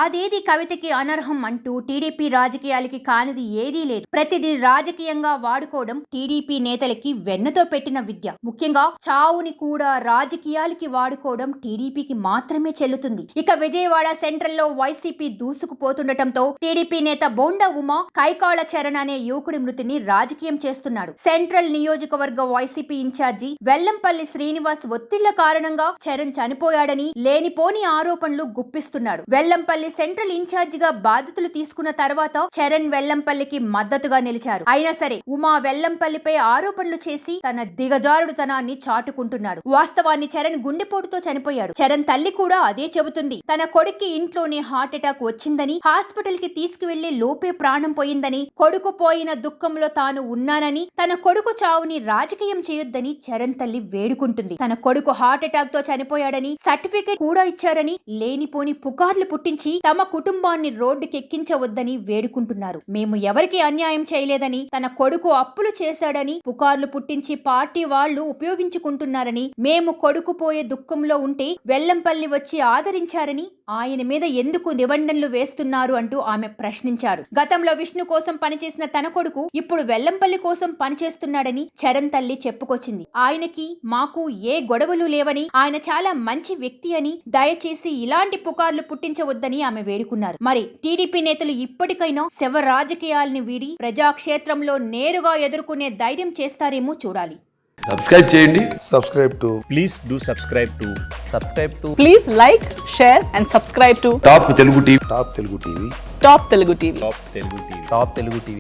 కాదేది కవితకి అనర్హం అంటూ టీడీపీ రాజకీయాలకి కానిది ఏదీ లేదు. ప్రతిదీ రాజకీయంగా వాడుకోవడం టీడీపీ నేతలకి వెన్నతో పెట్టిన విద్య. ముఖ్యంగా చావుని కూడా రాజకీయాలకి వాడుకోవడం టీడీపీకి మాత్రమే చెల్లుతుంది. ఇక విజయవాడ సెంట్రల్ లో వైసీపీ దూసుకుపోతుండటంతో టీడీపీ నేత బోండా ఉమా కైకాళ చరణ్ అనే యువకుడి మృతిని రాజకీయం చేస్తున్నాడు. సెంట్రల్ నియోజకవర్గ వైసీపీ ఇన్ఛార్జి వెల్లంపల్లి శ్రీనివాస్ ఒత్తిళ్ల కారణంగా చరణ్ చనిపోయాడని లేనిపోని ఆరోపణలు గుప్పిస్తున్నాడు. వెల్లంపల్లి సెంట్రల్ ఇన్ఛార్జిగా బాధ్యతలు తీసుకున్న తర్వాత చరణ్ వెల్లంపల్లికి మద్దతుగా నిలిచారు. అయినా సరే ఉమా వెల్లంపల్లిపై ఆరోపణలు చేసి తన దిగజారుడుతనాన్ని చాటుకుంటున్నాడు. వాస్తవాన్ని చరణ్ గుండెపోటుతో చనిపోయాడు. చరణ్ తల్లి కూడా అదే చెబుతుంది. తన కొడుక్కి ఇంట్లోనే హార్ట్ అటాక్ వచ్చిందని, హాస్పిటల్ కి తీసుకువెళ్లి లోపే ప్రాణం పోయిందని, కొడుకు పోయిన దుఃఖంలో తాను ఉన్నానని, తన కొడుకు చావుని రాజకీయం చేయొద్దని చరణ్ తల్లి వేడుకుంటుంది. తన కొడుకు హార్ట్ అటాక్ తో చనిపోయాడని సర్టిఫికేట్ కూడా ఇచ్చారని లేనిపోని పుకార్లు పుట్టించి తమ కుటుంబాన్ని రోడ్డుకెక్కించవద్దని వేడుకుంటున్నారు. మేము ఎవరికి అన్యాయం చేయలేదని, తన కొడుకు అప్పులు చేశాడని పుకార్లు పుట్టించి పార్టీ వాళ్లు ఉపయోగించుకుంటున్నారని, మేము కొడుకు పోయే దుఃఖంలో ఉంటే వెల్లంపల్లి వచ్చి ఆదరించారని, ఆయన మీద ఎందుకు నిబంధనలు వేస్తున్నారు అంటూ ఆమె ప్రశ్నించారు. గతంలో విష్ణు కోసం పనిచేసిన తన కొడుకు ఇప్పుడు వెల్లంపల్లి కోసం పనిచేస్తున్నాడని చరణ్ తల్లి చెప్పుకొచ్చింది. ఆయనకి మాకు ఏ గొడవలు లేవని, ఆయన చాలా మంచి వ్యక్తి అని, దయచేసి ఇలాంటి పుకార్లు పుట్టించవద్దని ఆమె వేడుకున్నారు. మరి టీడీపీ నేతలు ఇప్పటికైనా శవ రాజకీయాల్ని వీడి ప్రజాక్షేత్రంలో నేరుగా ఎదుర్కొనే ధైర్యం చేస్తారేమో చూడాలి. సబ్స్క్రైబ్ చేయండి. Please do subscribe to. Please like, share and subscribe to top Telugu TV. Top Telugu TV. Top Telugu TV.